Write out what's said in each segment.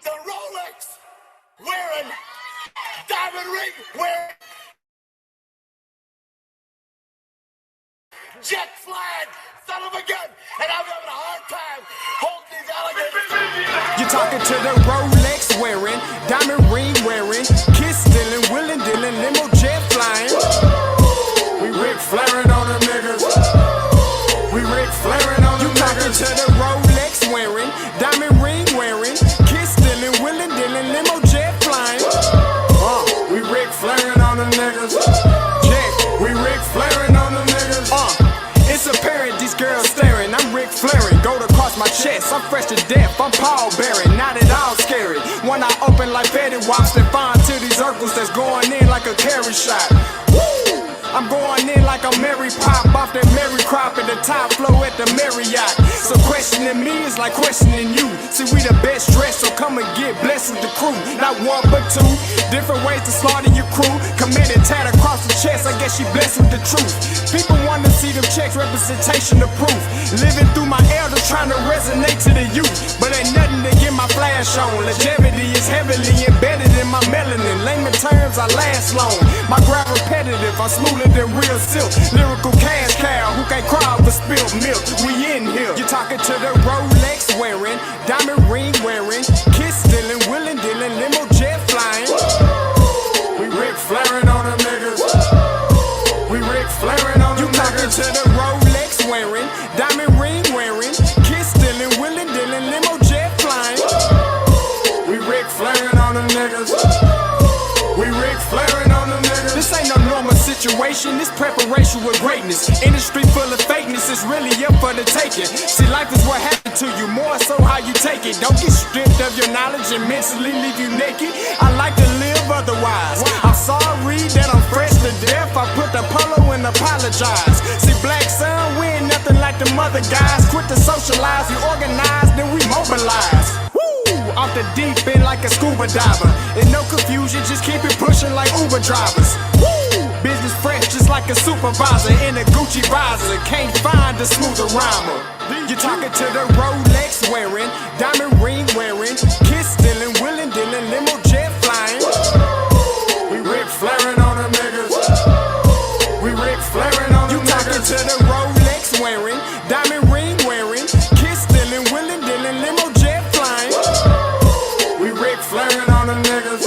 the Rolex wearing, diamond ring wearing, jet flying son of a gun, and I'm having a hard time holding these alligators. You're talking to the Rolex wearing, diamond ring wearing, kiss stealing, willing dealing, limo jet flying. We Ric Flairing on them niggas. We Ric Flairing on them niggas. You talking to the Rolex wearing, diamond ring wearing, kiss stealing, willing dealing, limo jet flying. We Ric Flairing on them niggas. Yeah, we Ric Flairing on them niggas. It's apparent these girls staring. I'm Ric Flairing, gold across my chest. I'm fresh to death, I'm Paul Bearing, not at all scary. When I open like Betty Wops, then find to these circles that's going in like a carry shot. Woo! I'm going in like a Mary Pop off that Mary crop at the top flow at the Marriott. So questioning me is like questioning you. See, we the best dressed, so come and get blessed with the crew. Not one but two, different ways to slaughter your crew. Committed tat across the chest, I guess she blessed with the truth. People want to see them checks, representation of proof. Living through my elders, trying to resonate to the youth. But ain't nothing to get my flash on. Longevity is heavily embedded in my melanin. Layman terms, I last long. My grab repetitive, I'm smoother than real silk. Lyrical cash cow who can't cry over spilled milk. We in here. You're talking to the Rolex wearing, diamond ring wearing, kiss stealing, willing dealing, limo jet flying. We Ric Flairing on them niggas. We Ric Flairing on them niggas. You talking to the Rolex wearing, diamond ring wearing, kiss stealing, willing dealing, limo jet flying. We Ric Flairing on them niggas. We Ric Flairing on them niggas. This ain't no normal situation, this preparation with greatness. Industry full of fakeness, it's really up for the taking. See, life is what happened to you, more so how you take it. Don't get stripped of your knowledge and mentally leave you naked. I like to live otherwise. I'm sorry that I'm fresh to death. I put the polo and apologize. See, black son, we ain't nothing like the mother guys. Quit to socialize, we organize, then we mobilize. Off the deep end like a scuba diver. And no confusion, just keep it pushing like Uber drivers. Woo! Business fresh just like a supervisor in a Gucci visor. Can't find a smoother rhymer. You're talking to the Rolex wearing, diamond ring wearing, kiss stealing, willing dealing, limo jet flying. We Ric Flairing on them niggas. We Ric Flairing on them niggas. You talking to the Rolex wearing, diamond ring wearing, kiss stealing, willing dealing, limo jet flying. We Ric Flairing on them niggas.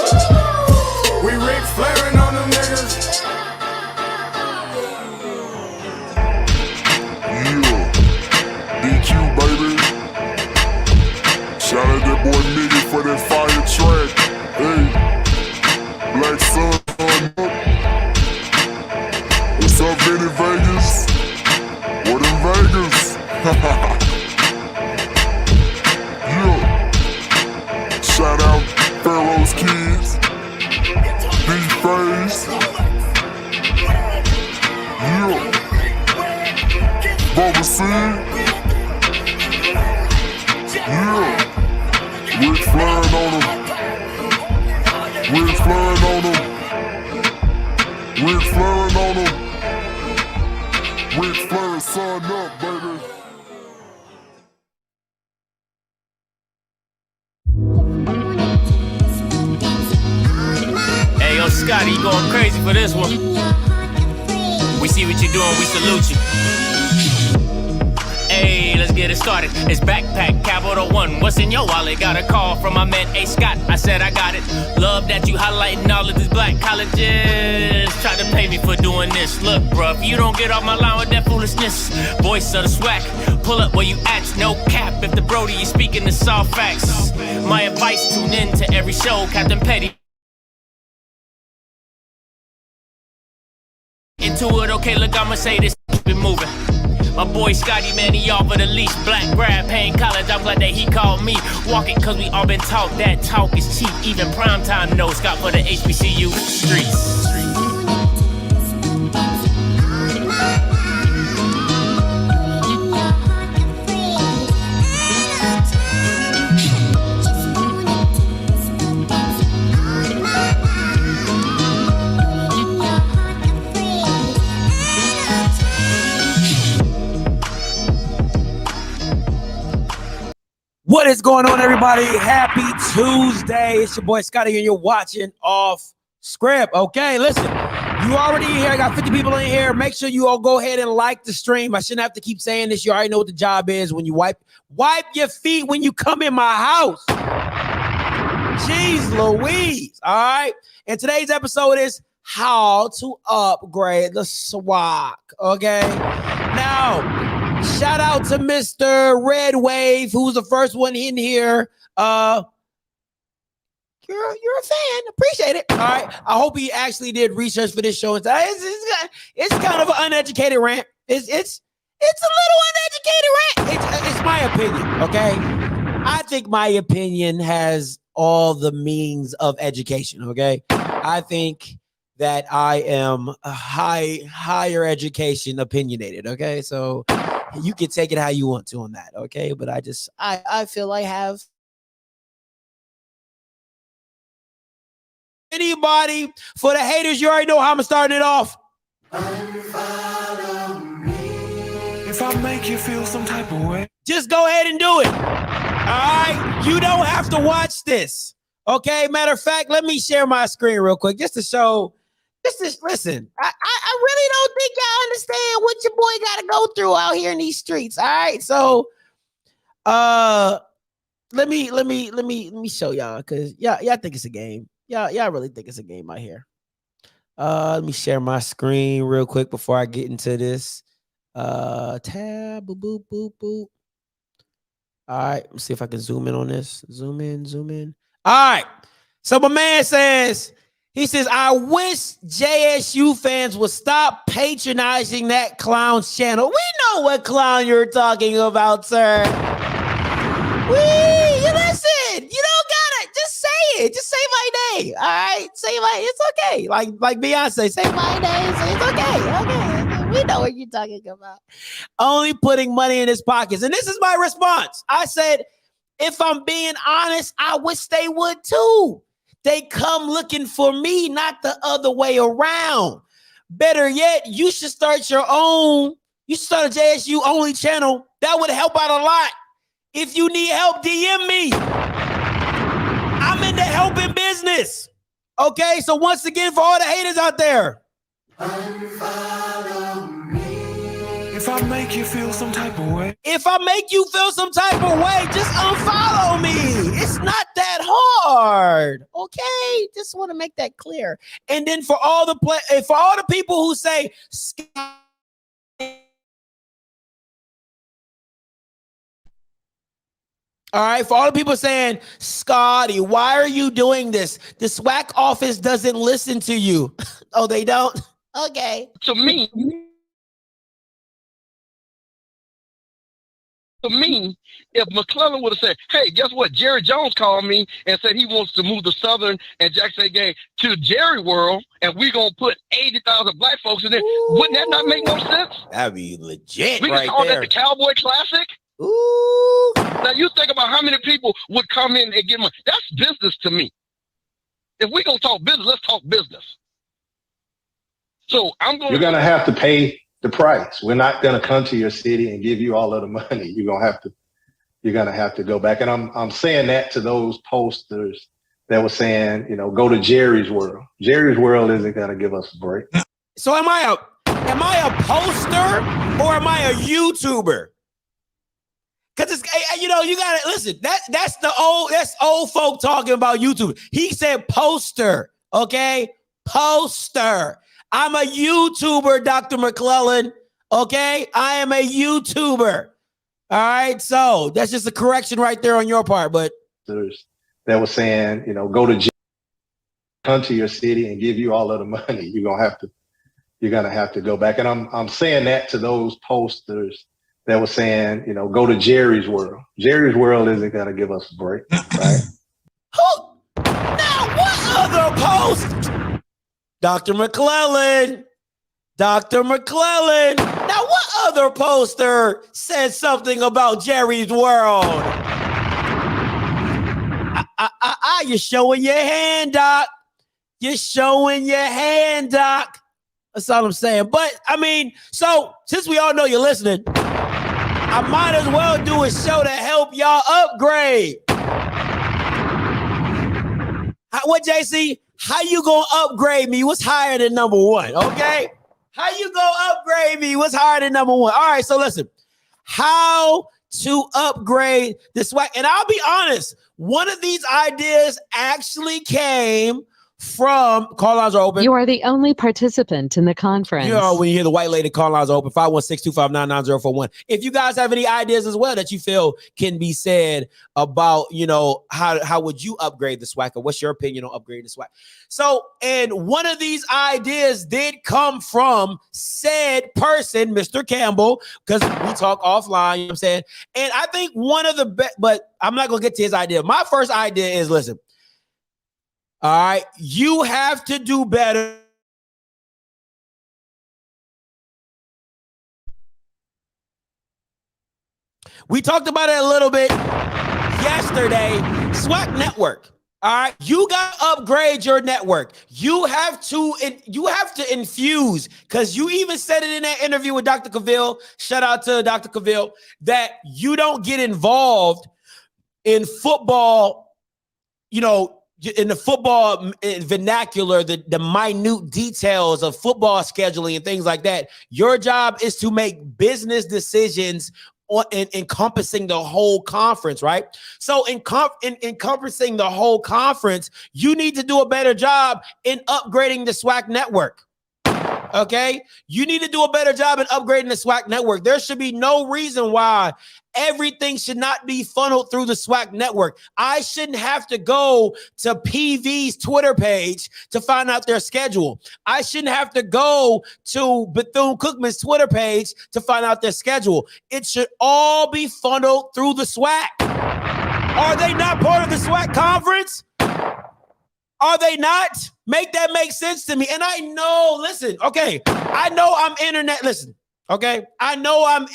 We Ric Flairing on them niggas. Yeah, DQ baby. Shout out that boy Nigga for that fire track. Hey, Black Sun up. What's up, Vinny Vegas? What in Vegas? Yeah. Shout out Pharaoh's Kids, D-Phase, yeah, Bubba C, yeah, Ric Flairing on them, Ric Flairing on them, Ric Flairing on them, Ric Flairing son up, baby. Hey, yo, Scotty, you going crazy for this one. We see what you're doing, we salute you. Hey, let's get it started. It's Backpack Capital One. What's in your wallet? Got a call from my man A. Scott. I said I got it. Love that you highlighting all of these black colleges. Try to pay me for doing this. Look, bruh, if you don't get off my line with that foolishness, voice of the Swac, pull up where you at, no cap. If the Brody is speaking the soft facts, my advice, tune in to every show, Captain Petty. Into it, okay, look, I'ma say this, been moving. My boy Scotty, man, he offered the least. Black grad, paying college, I'm glad that he called me. Walking, cause we all been taught that talk is cheap. Even primetime knows Scott for the HBCU streets. What What is going on, everybody? Happy Tuesday. It's your boy Scotty, and you're watching Off Script. Okay, listen, you already in here. I got 50 people in here. Make sure you all go ahead and like the stream. I shouldn't have to keep saying this. You already know what the job is when you wipe your feet when you come in my house. Jeez Louise. All right. And today's episode is how to upgrade the Swac. Okay. Now, shout out to Mr. Red Wave, who's the first one in here. You're a fan. Appreciate it. All right. I hope he actually did research for this show. It's kind of an uneducated rant. It's a little uneducated rant. It's my opinion. Okay. I think my opinion has all the means of education. Okay. I think that I am a higher education opinionated. Okay. So you can take it how you want to on that. Okay. But I feel I have. Anybody for the haters, you already know how I'm starting it off. If I make you feel some type of way, just go ahead and do it. All right. You don't have to watch this. Okay. Matter of fact, let me share my screen real quick just to show. Listen, I really don't think y'all understand what your boy got to go through out here in these streets. All right. So let me show y'all, because y'all think it's a game. Y'all really think it's a game out here. Let me share my screen real quick before I get into this. Tab, boop, boop, boop, boop. All right, let's see if I can zoom in on this. Zoom in. All right. So my man says, I wish JSU fans would stop patronizing that clown's channel. We know what clown you're talking about, sir. You listen. You don't gotta just say it. Just say my name. All right, it's okay. Like Beyonce, say my name. Say it's okay. Okay, we know what you're talking about. Only putting money in his pockets, and this is my response. I said, if I'm being honest, I wish they would too. They come looking for me, not the other way around. Better yet, you should start your own. You should start a JSU only channel. That would help out a lot. If you need help, DM me. I'm in the helping business. Okay, so once again, for all the haters out there, if I make you feel some type of way, just unfollow me. It's not that hard. Okay, just want to make that clear. And then for all the people who say, all right, for all the people saying, Scotty, why are you doing this? The SWAC office doesn't listen to you. Oh, they don't? Okay. To me, if McClellan would have said, hey, guess what? Jerry Jones called me and said he wants to move the Southern and Jackson game to Jerry World, and we're going to put 80,000 black folks in there. Wouldn't that not make no sense? That'd be legit. We can call that the Cowboy Classic. Ooh. Now, you think about how many people would come in and get money. That's business to me. If we're going to talk business, let's talk business. So you're going to have to pay the price. We're not going to come to your city and give you all of the money. You're going to have to go back. And I'm saying that to those posters that were saying, go to Jerry's World. Jerry's World isn't going to give us a break. So am I a poster or am I a YouTuber? Because it's, you gotta listen. That's old folk talking about YouTube. He said poster, okay? Poster. I'm a YouTuber, Dr. McClellan. Okay, I am a YouTuber. All right, so that's just a correction right there on your part. But that was saying, go to come to your city and give you all of the money. You're gonna have to go back. And I'm saying that to those posters that was saying, go to Jerry's World. Jerry's World isn't going to give us a break, right? Now, what other post? Dr. McClellan. Now, what other poster said something about Jerry's World? You're showing your hand, Doc. That's all I'm saying. But, so since we all know you're listening, I might as well do a show to help y'all upgrade. What, JC? How you gonna upgrade me? What's higher than number one? Okay. How you gonna upgrade me? What's higher than number one? All right. So listen, how to upgrade the Swac. And I'll be honest, one of these ideas actually came from call lines are open. You are the only participant in the conference. You know, when you hear the white lady call lines are open, 516-259-9041. If you guys have any ideas as well that you feel can be said about, you know, how would you upgrade the Swac, or what's your opinion on upgrading the Swac? So, and one of these ideas did come from said person, Mr. Campbell, because we talk offline, you know what I'm saying? And I think one of the best, but I'm not going to get to his idea. My first idea is, listen, all right, you have to do better. We talked about it a little bit yesterday. Swac Network. All right, you got to upgrade your network. You have to infuse, because you even said it in that interview with Dr. Cavill. Shout out to Dr. Cavill, that you don't get involved in football, you know, in the football vernacular, the minute details of football scheduling and things like that. Your job is to make business decisions encompassing the whole conference, right? So encompassing the whole conference, you need to do a better job in upgrading the Swac network. Okay, you need to do a better job in upgrading the Swac network. There should be no reason why everything should not be funneled through the Swac network. I shouldn't have to go to PV's Twitter page to find out their schedule. I shouldn't have to go to Bethune-Cookman's Twitter page to find out their schedule. It should all be funneled through the Swac. Are they not part of the Swac conference? Are they not? Make that make sense to me. And I know, listen, okay, I know I'm internet, listen, okay? I know I'm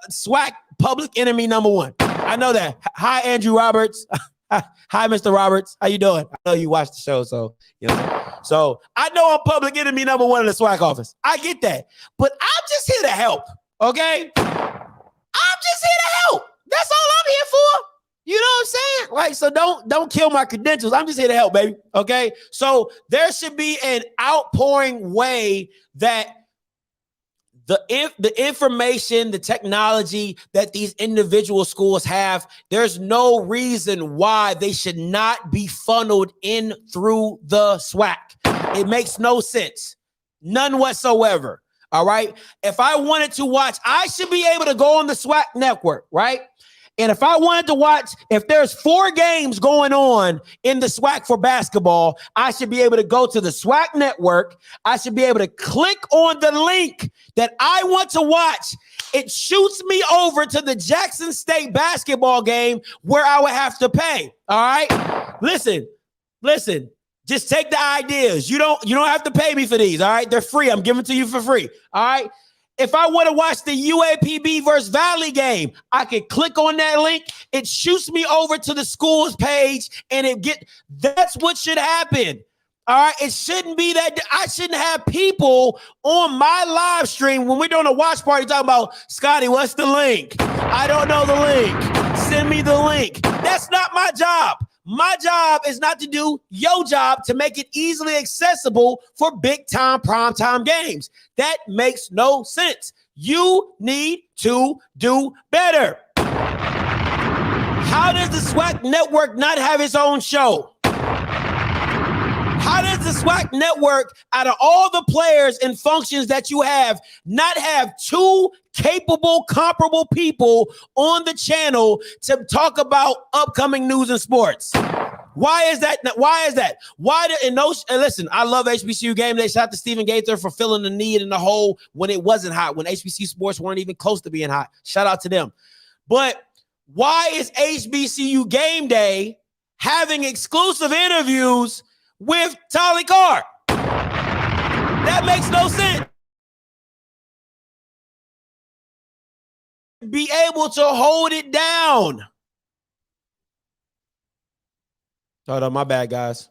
Swac public enemy number one. I know that. Hi, Andrew Roberts. Hi, Mr. Roberts. How you doing? I know you watch the show, so, you know. So I know I'm public enemy number one in the Swac office. I get that. But I'm just here to help, okay? I'm just here to help. That's all I'm here for. You know what I'm saying? Like, so don't kill my credentials. I'm just here to help, baby. Okay. So there should be an outpouring way that the information, the technology that these individual schools have, there's no reason why they should not be funneled in through the Swac. It makes no sense. None whatsoever. All right. If I wanted to watch, I should be able to go on the Swac network, right? And if I wanted to watch, if there's 4 games going on in the Swac for basketball, I should be able to go to the Swac network. I should be able to click on the link that I want to watch. It shoots me over to the Jackson State basketball game where I would have to pay. All right. Listen. Just take the ideas. You don't have to pay me for these. All right. They're free. I'm giving to you for free. All right. If I want to watch the UAPB versus Valley game, I can click on that link. It shoots me over to the school's page, and that's what should happen. All right. It shouldn't be that I shouldn't have people on my live stream when we're doing a watch party talking about, Scotty, what's the link? I don't know the link. Send me the link. That's not my job. My job is not to do your job to make it easily accessible for big time primetime games. That makes no sense. You need to do better. How does the Swac network not have its own show? How does the Swac network, out of all the players and functions that you have, not have 2 capable, comparable people on the channel to talk about upcoming news and sports? Why is that? Listen, I love HBCU Game Day. Shout out to Stephen Gaither for filling the need in the hole when it wasn't hot, when HBCU sports weren't even close to being hot. Shout out to them. But why is HBCU Game Day having exclusive interviews with Tolly Carr? That makes no sense. Be able to hold it down. Hold on, my bad, guys.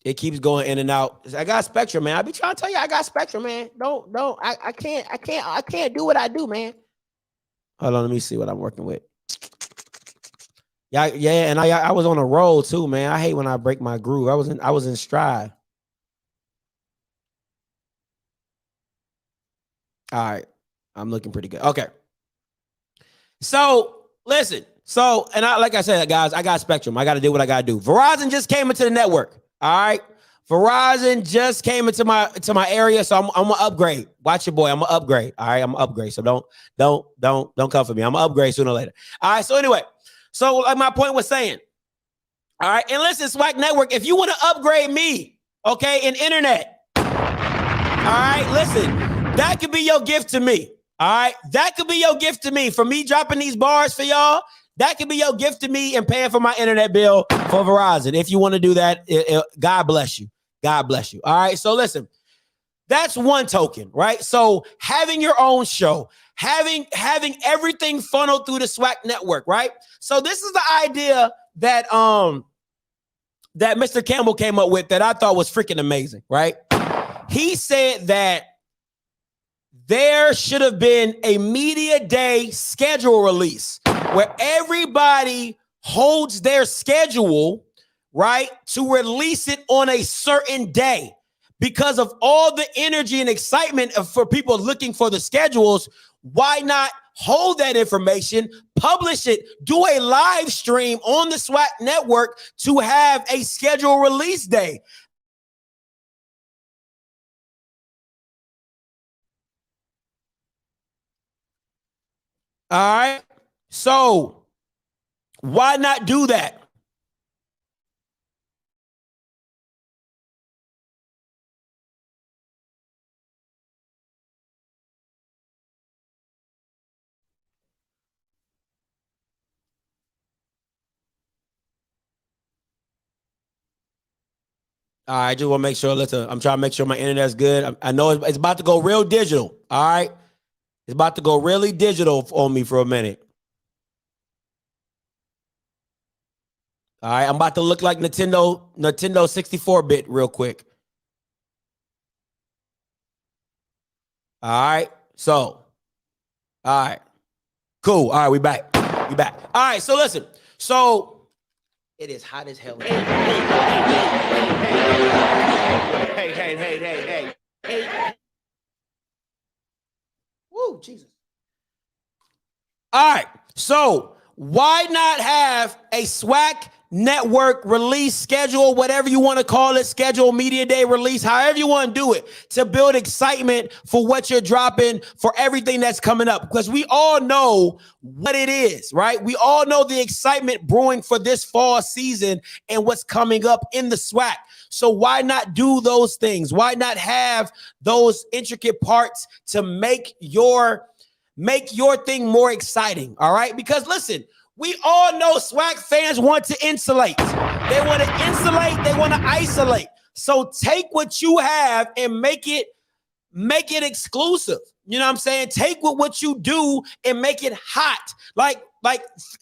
It keeps going in and out. I got Spectrum, man. I be trying to tell you I got Spectrum, man. I can't do what I do, man. Hold on, let me see what I'm working with. Yeah, and I was on a roll too, man. I hate when I break my groove. I was in stride. All right, I'm looking pretty good. Okay, so listen, and like I said, guys, I got Spectrum. I got to do what I got to do. Verizon just came into the network. All right, Verizon just came into my area, so I'm gonna upgrade. Watch your boy. I'm gonna upgrade. All right, I'm gonna upgrade. So don't come for me. I'm gonna upgrade sooner or later. All right. So anyway. So like my point was saying, all right, and listen, Swac Network, if you want to upgrade me, okay, in internet, all right, listen, that could be your gift to me, all right? That could be your gift to me for me dropping these bars for y'all. That could be your gift to me and paying for my internet bill for Verizon. If you want to do that, God bless you. God bless you. All right, so listen, that's one token, right? So having your own show, having everything funneled through the Swac Network, right? So this is the idea that that Mr. Campbell came up with that I thought was freaking amazing, right? He said that there should have been a media day schedule release where everybody holds their schedule, right, to release it on a certain day. Because of all the energy and excitement for people looking for the schedules, why not hold that information, publish it, do a live stream on the Swac Network to have a schedule release day? All right. So why not do that? All right, just want to make sure. Listen, I'm trying to make sure my internet's good. I know it's about to go real digital. All right, it's about to go really digital on me for a minute. All right, I'm about to look like Nintendo 64-bit real quick. All right, so, all right, cool. All right, we back. All right, so listen. So it is hot as hell. Hey. Woo, Jesus. All right, so why not have a Swac Network release schedule, whatever you want to call it, schedule, media day release, however you want to do it, to build excitement for what you're dropping, for everything that's coming up, because we all know what it is, right? We all know the excitement brewing for this fall season and what's coming up in the Swac. So why not do those things? Why not have those intricate parts to make your thing more exciting? All right, because listen, we all know Swac fans want to insulate. They want to insulate. They want to isolate. So take what you have and make it exclusive. You know what I'm saying? Take what you do and make it hot. Like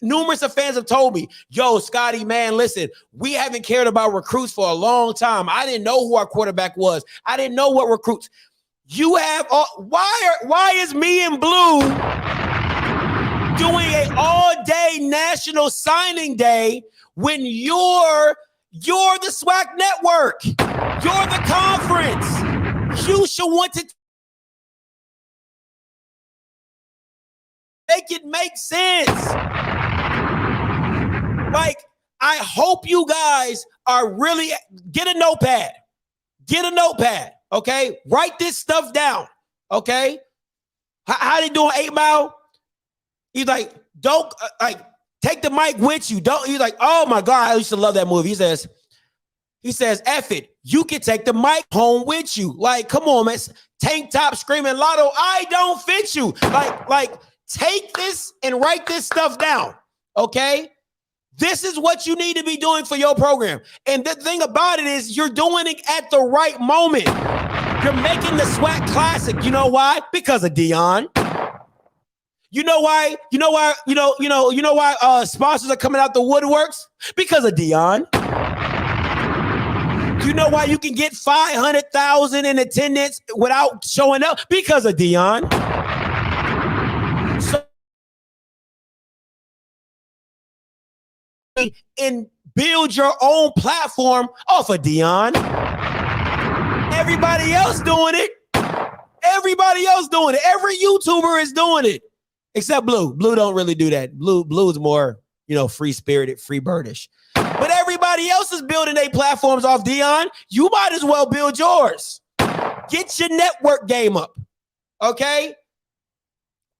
numerous of fans have told me, yo, Scotty, man, listen, we haven't cared about recruits for a long time. I didn't know who our quarterback was. I didn't know what recruits. You have why is me and Blue doing an all-day national signing day when you're the Swac Network? You're the conference. You should want to make it make sense. Like, I hope you guys are really get a notepad. Okay? Write this stuff down. Okay? How they doing 8 Mile? He's like, don't take the mic with you. Don't. He's like, oh my God, I used to love that movie. He says, F it. You can take the mic home with you. Like, come on, man. Tank top screaming lotto. I don't fit you. Like, take this and write this stuff down. Okay. This is what you need to be doing for your program. And the thing about it is you're doing it at the right moment. You're making the Swac classic. You know why? Because of Dion. You know why sponsors are coming out the woodworks? Because of Dion. You know why you can get 500,000 in attendance without showing up? Because of Dion. So and build your own platform off of Dion. Everybody else doing it. Everybody else doing it. Every YouTuber is doing it. Except Blue. Blue don't really do that. Blue's more, free-spirited, free-birdish. But everybody else is building their platforms off Dion. You might as well build yours. Get your network game up. Okay?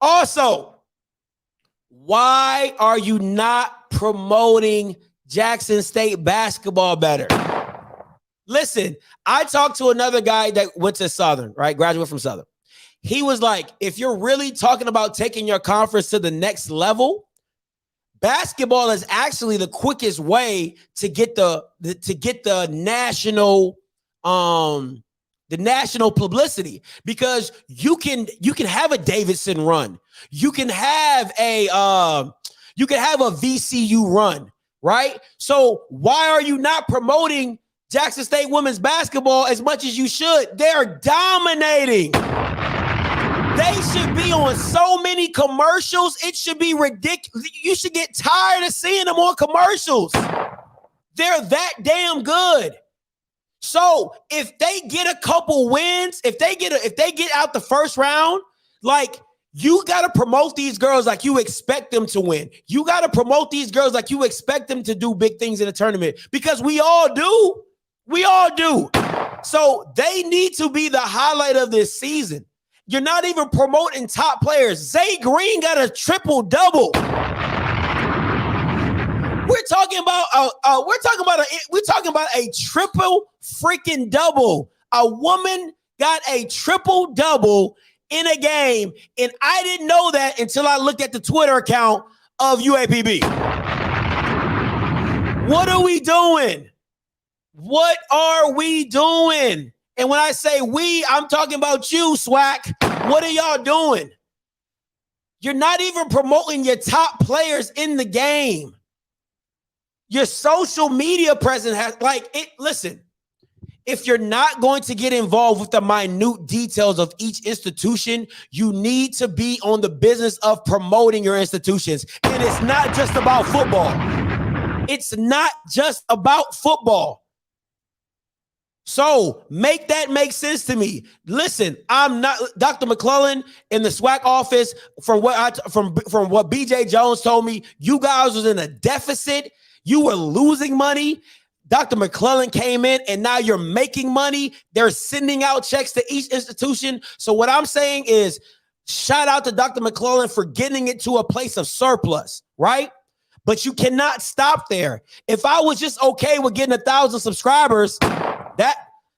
Also, why are you not promoting Jackson State basketball better? Listen, I talked to another guy that went to Southern, right? Graduate from Southern. He was like, if you're really talking about taking your conference to the next level, basketball is actually the quickest way to get the national publicity, because you can have a Davidson run, you can have a VCU run, right? So why are you not promoting Jackson State women's basketball as much as you should? They're dominating. They should be on so many commercials. It should be ridiculous. You should get tired of seeing them on commercials. They're that damn good. So if they get a couple wins, if they get out the first round, like, you got to promote these girls like you expect them to win. You got to promote these girls like you expect them to do big things in a tournament, because we all do. We all do. So they need to be the highlight of this season. You're not even promoting top players. Zay Green got a triple-double. We're talking about a triple freaking double. A woman got a triple-double in a game, and I didn't know that until I looked at the Twitter account of UAPB. What are we doing? What are we doing? And when I say we, I'm talking about you, Swac. What are y'all doing? You're not even promoting your top players in the game. Your social media presence has, listen, if you're not going to get involved with the minute details of each institution, you need to be on the business of promoting your institutions. And it's not just about football. It's not just about football. So make that make sense to me. Listen, I'm not Dr. McClellan in the SWAC office. From what BJ Jones told me, you guys was in a deficit. You were losing money. Dr. McClellan came in, and now you're making money. They're sending out checks to each institution. So what I'm saying is, shout out to Dr. McClellan for getting it to a place of surplus, right? But you cannot stop there. If I was just okay with getting 1,000 subscribers,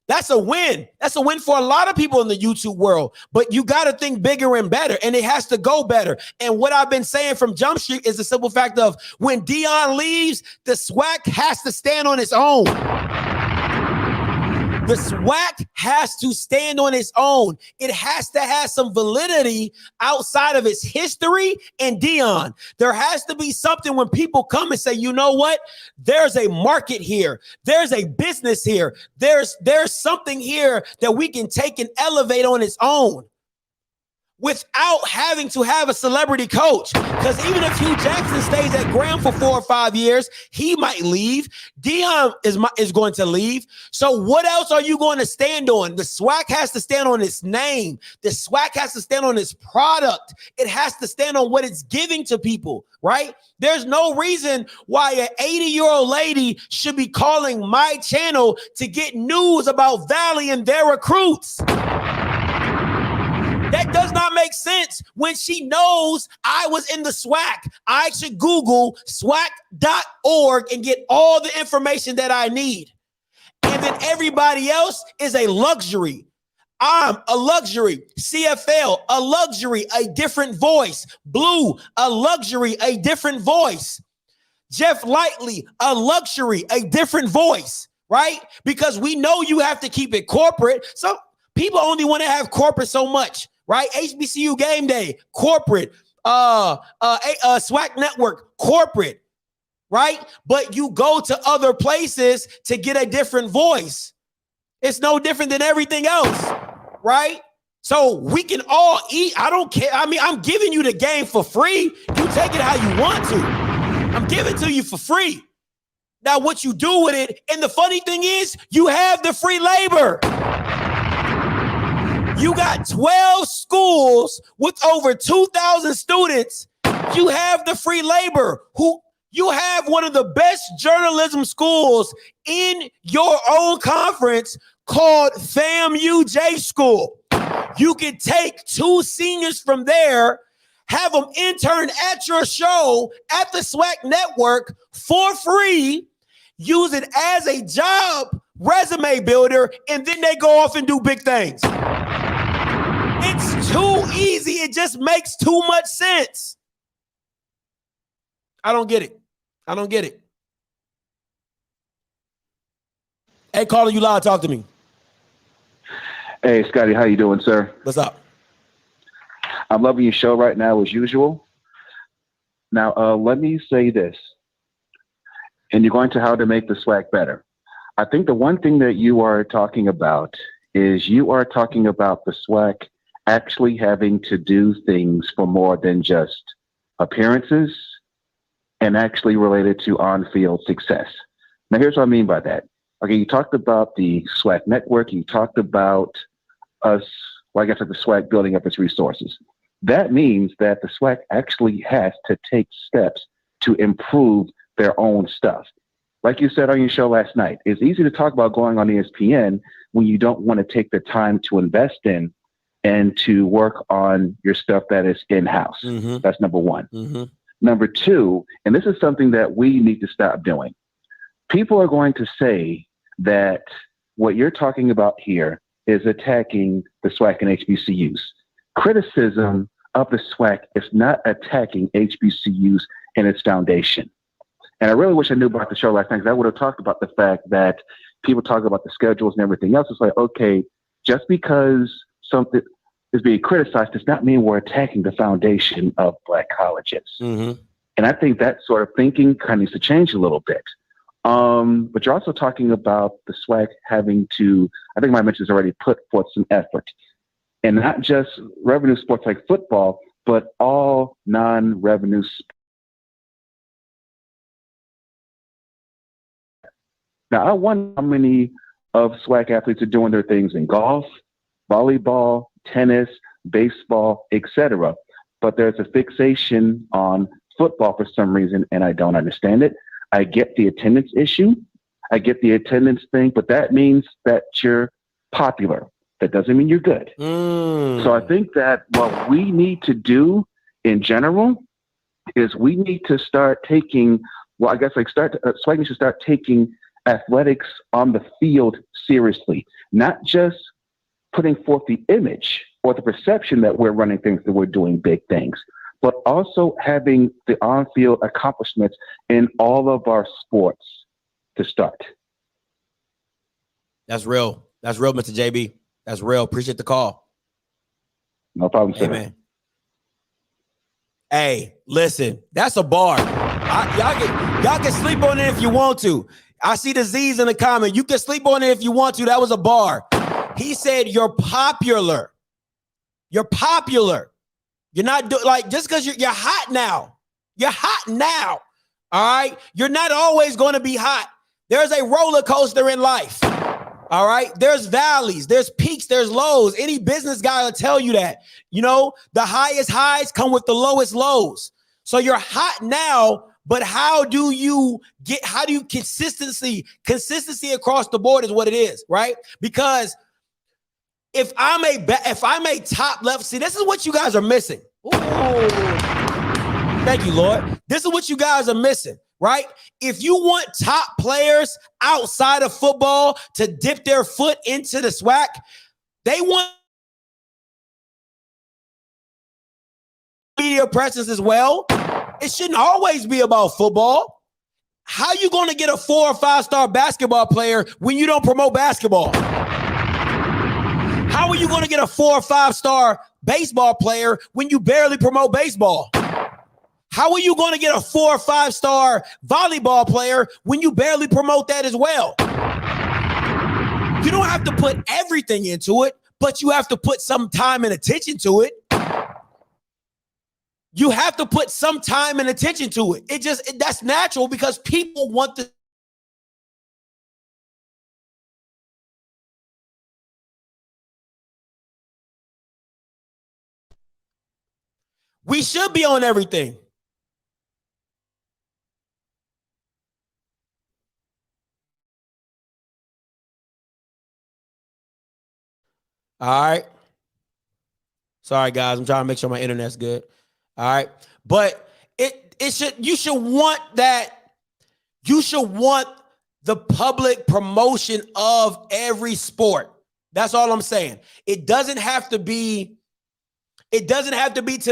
that's a win. That's a win for a lot of people in the YouTube world. But you got to think bigger and better, and it has to go better. And what I've been saying from Jump Street is the simple fact of, when Dion leaves, the SWAC has to stand on its own. The SWAC has to stand on its own. It has to have some validity outside of its history and Dion. There has to be something when people come and say, you know what? There's a market here. There's a business here. There's something here that we can take and elevate on its own, without having to have a celebrity coach. Because even if Hugh Jackson stays at Graham for 4 or 5 years, he might leave. Dion is going to leave. So what else are you going to stand on? The SWAC has to stand on its name. The SWAC has to stand on its product. It has to stand on what it's giving to people, right? There's no reason why an 80-year-old lady should be calling my channel to get news about Valley and their recruits. That does not make sense when she knows I was in the SWAC. I should Google swac.org and get all the information that I need. And then everybody else is a luxury. I'm a luxury. CFL, a luxury, a different voice. Blue, a luxury, a different voice. Jeff Lightly, a luxury, a different voice, right? Because we know you have to keep it corporate. So people only want to have corporate so much, right? HBCU Game Day, corporate. SWAC Network, corporate, right? But you go to other places to get a different voice. It's no different than everything else, right? So we can all eat. I don't care. I mean, I'm giving you the game for free. You take it how you want to. I'm giving it to you for free. Now, what you do with it, and the funny thing is, you have the free labor. You got 12 schools with over 2,000 students. You have the free labor. You have one of the best journalism schools in your own conference called FAMUJ School. You can take 2 seniors from there, have them intern at your show at the Swac Network for free, use it as a job resume builder, and then they go off and do big things. It's too easy. It just makes too much sense. I don't get it. I don't get it. Hey, caller, you loud. Talk to me. Hey, Scotty, how you doing, sir? What's up? I'm loving your show right now as usual. Now, let me say this. And you're going to how to make the Swac better. I think the one thing that you are talking about is you are talking about the Swac actually having to do things for more than just appearances and actually related to on-field success. Now, here's what I mean by that. Okay, you talked about the Swac Network. You talked about us, well, I guess like the Swac building up its resources. That means that the Swac actually has to take steps to improve their own stuff. Like you said on your show last night, it's easy to talk about going on ESPN when you don't want to take the time to invest in and to work on your stuff that is in-house. Mm-hmm. That's number one. Mm-hmm. Number two, and this is something that we need to stop doing. People are going to say that what you're talking about here is attacking the Swac and HBCUs. Criticism of the Swac is not attacking HBCUs and its foundation. And I really wish I knew about the show last night, because I would have talked about the fact that people talk about the schedules and everything else. It's like, okay, just because something is being criticized does not mean we're attacking the foundation of Black colleges. Mm-hmm. And I think that sort of thinking kind of needs to change a little bit. But you're also talking about the Swac having to, I think my mention has already put forth some effort. And not just revenue sports like football, but all non-revenue sports. Now, I wonder how many of Swac athletes are doing their things in golf, volleyball, tennis, baseball, etc. But there's a fixation on football for some reason, and I don't understand it. I get the attendance issue. I get the attendance thing, but that means that you're popular. That doesn't mean you're good. So I think that what we need to do in general is we need to start taking, well, I guess like Swac needs to start taking athletics on the field seriously, not just putting forth the image or the perception that we're running things, that we're doing big things, but also having the on-field accomplishments in all of our sports to start. That's real. That's real, Mr. JB. That's real. Appreciate the call. No problem, sir. Amen. Hey, listen, that's a bar. Y'all can sleep on it if you want to. I see the Z's in the comment. You can sleep on it if you want to. That was a bar. He said, you're popular. You're popular. You're not like, just because you're hot now. You're hot now. All right. You're not always going to be hot. There's a roller coaster in life. All right. There's valleys, there's peaks, there's lows. Any business guy will tell you that. You know, the highest highs come with the lowest lows. So you're hot now, but how do you consistency across the board is what it is, right? Because if I'm a top left, see, this is what you guys are missing. Ooh. Thank you, Lord. This is what you guys are missing, right? If you want top players outside of football to dip their foot into the Swac, they want media presence as well. It shouldn't always be about football. How you going to get a 4 or 5 star basketball player when you don't promote basketball? How are you going to get a 4 or 5 star baseball player when you barely promote baseball? How are you going to get a 4 or 5 star volleyball player when you barely promote that as well? You don't have to put everything into it, but you have to put some time and attention to it. You have to put some time and attention to it. That's natural because people want the We should be on everything. All right. Sorry, guys. I'm trying to make sure my internet's good. All right. But you should want that. You should want the public promotion of every sport. That's all I'm saying. It doesn't have to be to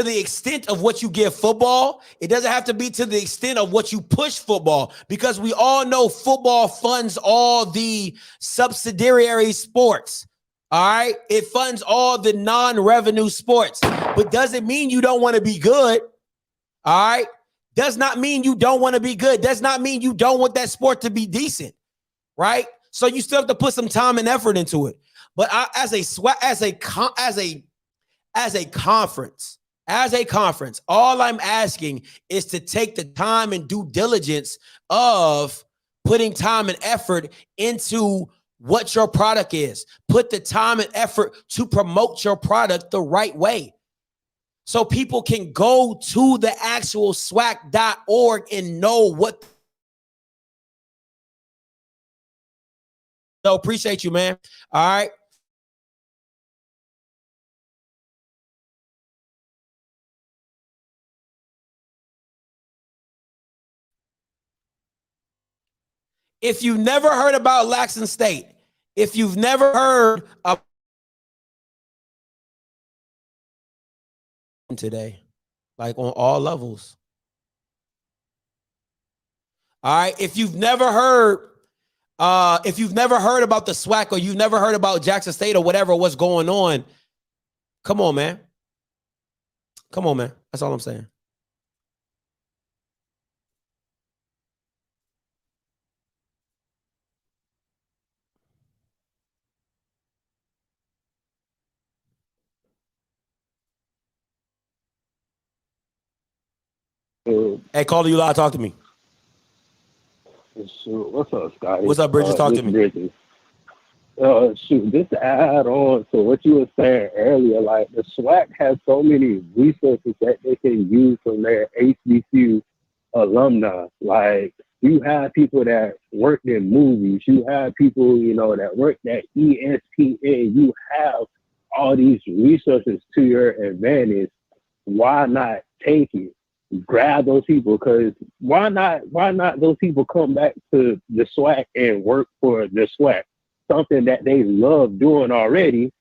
the extent of what you give football. It doesn't have to be to the extent of what you push football, because we all know football funds all the subsidiary sports. All right. It funds all the non-revenue sports, but doesn't mean you don't want to be good. All right. Does not mean you don't want to be good. Does not mean you don't want that sport to be decent. Right. So you still have to put some time and effort into it. But as a conference, all I'm asking is to take the time and due diligence of putting time and effort into what your product is. Put the time and effort to promote your product the right way, so people can go to the actual swac.org and know what. So appreciate you, man. All right. If you've never heard about Laxton State, if you've never heard of today, like on all levels. All right. If you've never heard about the SWAC, or you've never heard about Jackson State or whatever, what's going on, come on, man. Come on, man. That's all I'm saying. Hey, Caller, you live. Talk to me. Shoot, what's up, Scotty? What's up, Bridges? Talk to me. Bridges. Shoot, just to add on to what you were saying earlier, like the SWAC has so many resources that they can use from their HBCU alumni. Like, you have people that worked in movies, you have people, that worked at ESPN, you have all these resources to your advantage. Why not take it? Grab those people, because why not those people come back to the SWAC and work for the SWAC, something that they love doing already,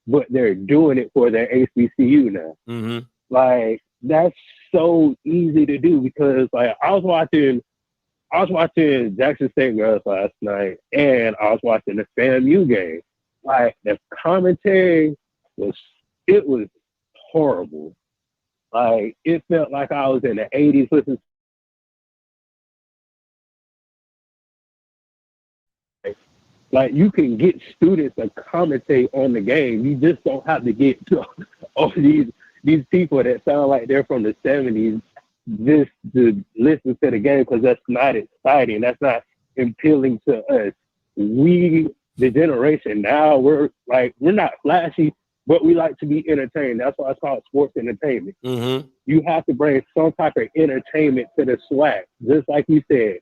but they're doing it for their HBCU now. Mm-hmm. Like, that's so easy to do, because like I was watching Jackson State girls last night, and I was watching the FAMU game. Like, the commentary was horrible. Like, it felt like I was in the 80s listening. Like, you can get students to commentate on the game. You just don't have to get all these people that sound like they're from the 70s just to listen to the game, because that's not exciting. That's not appealing to us. We, the generation now, we're not flashy, but we like to be entertained. That's why it's called sports entertainment. Mm-hmm. You have to bring some type of entertainment to the SWAC. Just like you said,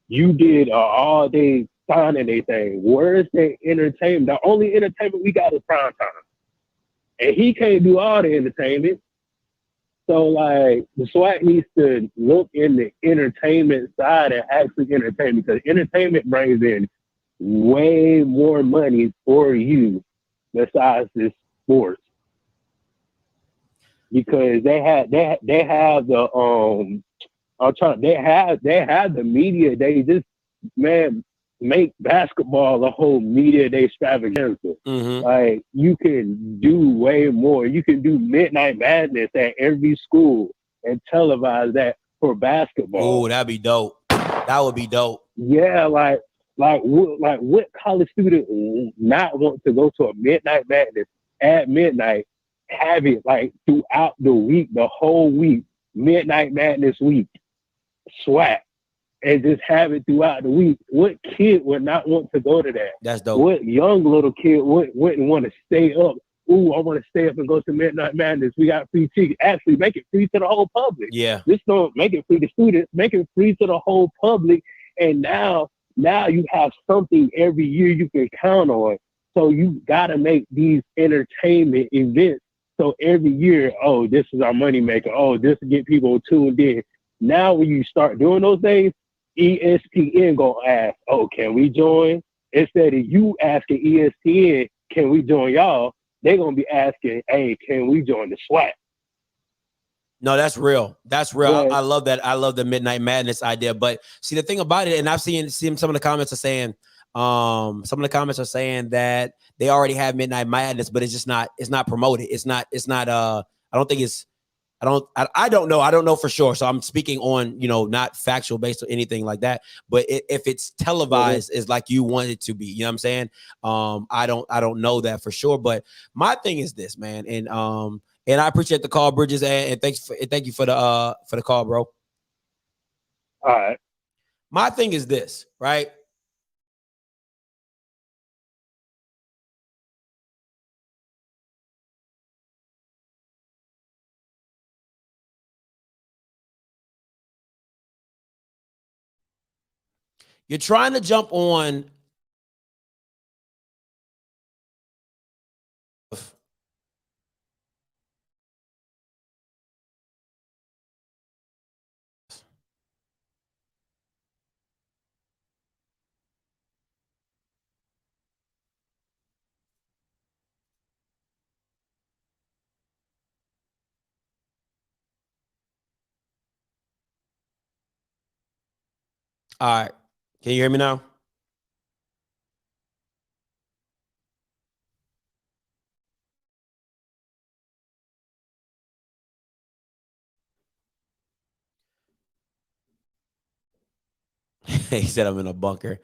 you did all-day signing day thing. Where's the entertainment? The only entertainment we got is prime time. And he can't do all the entertainment. So, like, the SWAC needs to look in the entertainment side and actually entertain, because entertainment brings in way more money for you besides this sports. Because they have the media. They just, man, make basketball a whole media day extravaganza. Mm-hmm. Like, you can do way more. You can do Midnight Madness at every school and televise that for basketball. Oh, that'd be dope. That would be dope. Yeah, like what college student would not want to go to a Midnight Madness at midnight, have it like throughout the week, the whole week, Midnight Madness week, SWAC, and just have it throughout the week? What kid would not want to go to that? That's dope. What young little kid wouldn't want to stay up ooh, I want to stay up and go to Midnight Madness. We got free tickets. Actually, make it free to the whole public. Yeah. Just don't make it free to students. Make it free to the whole public. And now you have something every year you can count on. So you got to make these entertainment events. So every year, oh, this is our moneymaker. Oh, this will get people tuned in. Now when you start doing those things, ESPN gonna ask, oh, can we join? Instead of you asking ESPN, can we join y'all? They're gonna be asking, hey, can we join the Swac? No, that's real. That's real. Yeah. I love that. I love the Midnight Madness idea. But see, the thing about it, and I've seen some of the comments are saying, that they already have Midnight Madness, but it's not promoted. I don't know. I don't know for sure. So I'm speaking on, not factual based or anything like that. But if it's televised, is like you want it to be. You know what I'm saying? I don't know that for sure. But my thing is this, man, and I appreciate the call, Bridges, and thank you for the call, bro. All right. My thing is this, right? You're trying to jump on. All right. Can you hear me now? He said I'm in a bunker.